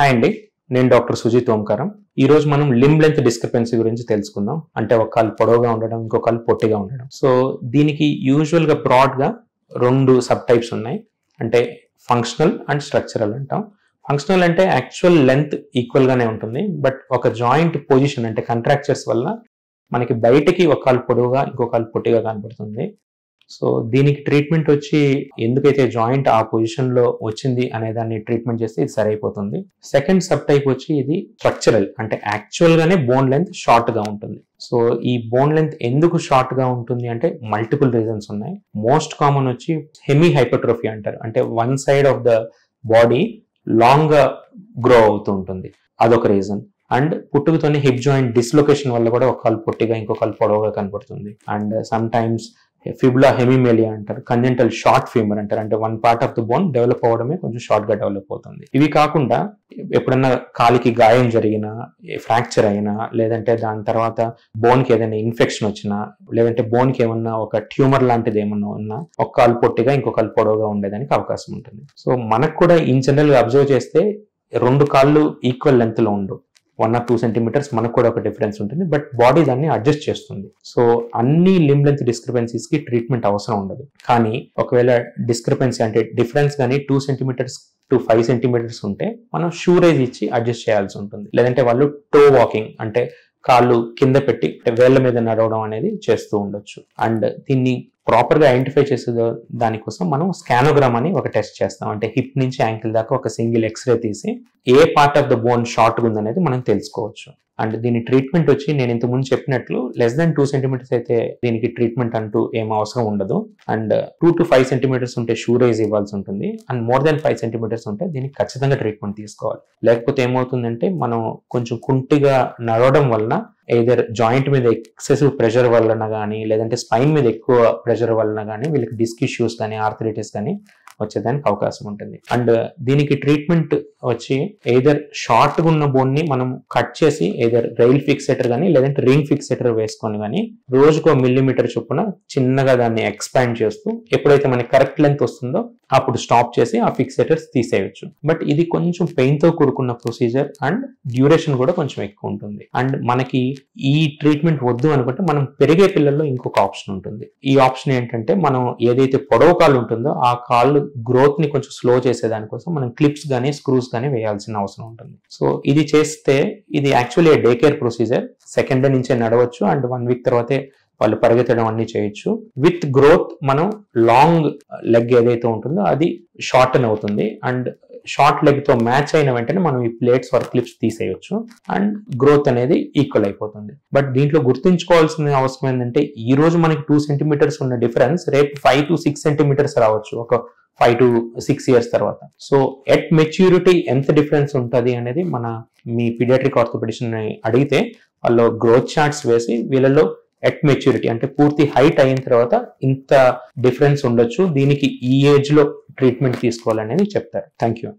Hi అండి, నేను doctor Sujith ఓంకారం. ఈరోజు మనం లింబ్ లెంత్ డిస్క్రిపెన్సీ గురించి తెలుసుకుందాం. అంటే ఒక కాలు పొడవుగా ఉండడం, ఇంకో కాలు పొట్టిగా ఉండడం. సో దీనికి యూజువల్గా బ్రాడ్గా రెండు సబ్ టైప్స్ ఉన్నాయి. అంటే ఫంక్షనల్ అండ్ స్ట్రక్చరల్ అంటాం. ఫంక్షనల్ అంటే యాక్చువల్ లెంత్ ఈక్వల్గానే ఉంటుంది, బట్ ఒక జాయింట్ పొజిషన్ అంటే కంట్రాక్చర్స్ వల్ల మనకి బయటికి ఒక కాలు పొడవుగా ఇంకో కాలు పొట్టిగా కనబడుతుంది. సో దీనికి ట్రీట్మెంట్ వచ్చి ఎందుకైతే జాయింట్ ఆ పొజిషన్ లో వచ్చింది అనే దాన్ని ట్రీట్మెంట్ చేస్తే ఇది సరైపోతుంది. సెకండ్ సబ్ టైప్ వచ్చి ఇది స్ట్రక్చరల్, అంటే యాక్చువల్ గానే బోన్ లెంత్ షార్ట్ గా ఉంటుంది. సో ఈ బోన్ లెంత్ ఎందుకు షార్ట్ గా ఉంటుంది అంటే మల్టిపుల్ రీజన్స్ ఉన్నాయి. మోస్ట్ కామన్ వచ్చి హెమీ హైపర్ట్రోఫీ అంటారు. అంటే one side of the body long గా గ్రో అవుతూ ఉంటుంది, అదొక రీజన్. అండ్ పుట్టుకతోనే హిప్ జాయింట్ డిస్లొకేషన్ వల్ల కూడా ఒక కాలు పొట్టిగా ఇంకో కాలు పొడవుగా కనబడుతుంది. And sometimes fibula hemimelia అంటారు, కంజెంటల్ షార్ట్ ఫీమర్ అంటారు. అంటే one part of the bone develop అవడమే కొంచెం షార్ట్ గా డెవలప్ అవుతుంది. ఇవి కాకుండా ఎప్పుడన్నా కాలికి గాయం జరిగినా, ఫ్రాక్చర్ అయినా, లేదంటే దాని తర్వాత బోన్ కి ఏదైనా ఇన్ఫెక్షన్ వచ్చినా, లేదంటే బోన్ కి ఏమన్నా ఒక ట్యూమర్ లాంటిది ఏమన్నా ఉన్నా ఒక కాలు పొట్టిగా ఇంకో కాలు పొడవుగా ఉండేదానికి అవకాశం ఉంటుంది. సో మనకు కూడా ఇన్ జనరల్ గా అబ్జర్వ్ చేస్తే రెండు కాళ్ళు ఈక్వల్ లెంత్ లో ఉండవు. 1 or 2 సెంటీమీటర్స్ మనకు కూడా ఒక డిఫరెన్స్ ఉంటుంది, బట్ బాడీ దాన్ని అడ్జస్ట్ చేస్తుంది. సో అన్ని లింబ్ లెంత్ డిస్క్రిపెన్సీస్ కి ట్రీట్మెంట్ అవసరం ఉండదు. కానీ ఒకవేళ డిస్క్రిపెన్సీ అంటే డిఫరెన్స్ కానీ 2 సెంటీమీటర్స్ టు 5 సెంటీమీటర్స్ ఉంటే మనం షూ రేజ్ ఇచ్చి అడ్జస్ట్ చేయాల్సి ఉంటుంది. లేదంటే వాళ్ళు టో వాకింగ్ అంటే కాళ్ళు కింద పెట్టి వేళ్ల మీద నడవడం అనేది చేస్తూ ఉండొచ్చు. అండ్ దీన్ని ప్రాపర్ గా ఐడెంటిఫై చేసే దానికోసం మనం స్కానోగ్రామ్ అని ఒక టెస్ట్ చేస్తాం. అంటే హిప్ నుంచి యాంకిల్ దాకా ఒక సింగిల్ ఎక్స్రే తీసి ఏ part of the bone short ఉందనేది మనం తెలుసుకోవచ్చు. అండ్ దీని ట్రీట్మెంట్ వచ్చి నేను ఇంతకుముందు చెప్పినట్లు లెస్ దాన్ 2 సెంటీమీటర్స్ అయితే దీనికి ట్రీట్మెంట్ అంటూ ఏం అవసరం ఉండదు. అండ్ 2 to 5 సెంటీమీటర్స్ ఉంటే షూ రైజ్ ఇవ్వాల్సి ఉంటుంది. అండ్ మోర్ దాన్ 5 సెంటీమీటర్స్ ఉంటే దీనికి ఖచ్చితంగా ట్రీట్మెంట్ తీసుకోవాలి. లేకపోతే ఏమవుతుందంటే మనం కొంచెం కుంటిగా నడవడం వలన ఎయిదర్ జాయింట్ మీద ఎక్సెసివ్ ప్రెషర్ వలన కానీ, లేదంటే స్పైన్ మీద ఎక్కువ ప్రెషర్ వలన కానీ వీళ్ళకి డిస్క్ ఇష్యూస్ కానీ, ఆర్థరైటిస్ కానీ వచ్చేదానికి అవకాశం ఉంటుంది. అండ్ దీనికి ట్రీట్మెంట్ వచ్చి ఎయిదర్ షార్ట్ గా ఉన్న బోన్ ని మనం కట్ చేసి ఎయిదర్ రైల్ ఫిక్సేటర్ కానీ, లేదంటే రింగ్ ఫిక్సేటర్ వేసుకొని కానీ రోజుకో మిల్లీమీటర్ చొప్పున చిన్నగా దాన్ని ఎక్స్పాండ్ చేస్తూ ఎప్పుడైతే మనకి కరెక్ట్ లెంత్ వస్తుందో అప్పుడు స్టాప్ చేసి ఆ ఫిక్సేటర్స్ తీసేయచ్చు. బట్ ఇది కొంచెం పెయిన్ తో కూడుకున్న ప్రొసీజర్ అండ్ డ్యూరేషన్ కూడా కొంచెం ఎక్కువ ఉంటుంది. అండ్ మనకి ఈ ట్రీట్మెంట్ వద్దు అనుకుంటే మనం పెరిగే పిల్లల్లో ఇంకొక ఆప్షన్ ఉంటుంది. ఈ ఆప్షన్ ఏంటంటే మనం ఏదైతే పొడవు కాలు ఉంటుందో ఆ కాళ్ళు గ్రోత్ ని కొంచెం స్లో చేసేదానికోసం మనం క్లిప్స్ గానీ స్క్రూస్ గానీ వేయాల్సిన అవసరం ఉంటుంది. సో ఇది చేస్తే ఇది actually day care procedure. Second day నుంచే నడవచ్చు అండ్ 1 week తర్వాతే వాళ్ళు పరిగెత్తడం అన్ని చేయొచ్చు. విత్ గ్రోత్ మనం లాంగ్ లెగ్ ఏదైతే ఉంటుందో అది షార్టన్ అవుతుంది. అండ్ షార్ట్ లెగ్ తో మ్యాచ్ అయిన వెంటనే మనం ఈ ప్లేట్స్ ఆర్ క్లిప్స్ తీసేయచ్చు అండ్ గ్రోత్ అనేది ఈక్వల్ అయిపోతుంది. బట్ దీంట్లో గుర్తుంచుకోవాల్సిన అవసరం ఏంటంటే ఈ రోజు మనకి 2 సెంటీమీటర్స్ ఉన్న డిఫరెన్స్ రేపు 5 to 6 సెంటీమీటర్స్ రావచ్చు ఒక 5 to 6 years తర్వాత. సో ఎట్ మెచ్యూరిటీ ఎంత డిఫరెన్స్ ఉంటుంది అనేది మీ పీడియాట్రిక్ ఆర్థోపెడిషన్ అడిగితే వాళ్ళు గ్రోత్ చార్ట్స్ వేసి వీళ్ళలో ఎట్ మెచ్యూరిటీ అంటే పూర్తి హైట్ అయిన తర్వాత ఇంత డిఫరెన్స్ ఉండొచ్చు, దీనికి ఈ ఏజ్ లో ట్రీట్మెంట్ తీసుకోవాలనేది చెప్తారు. Thank you.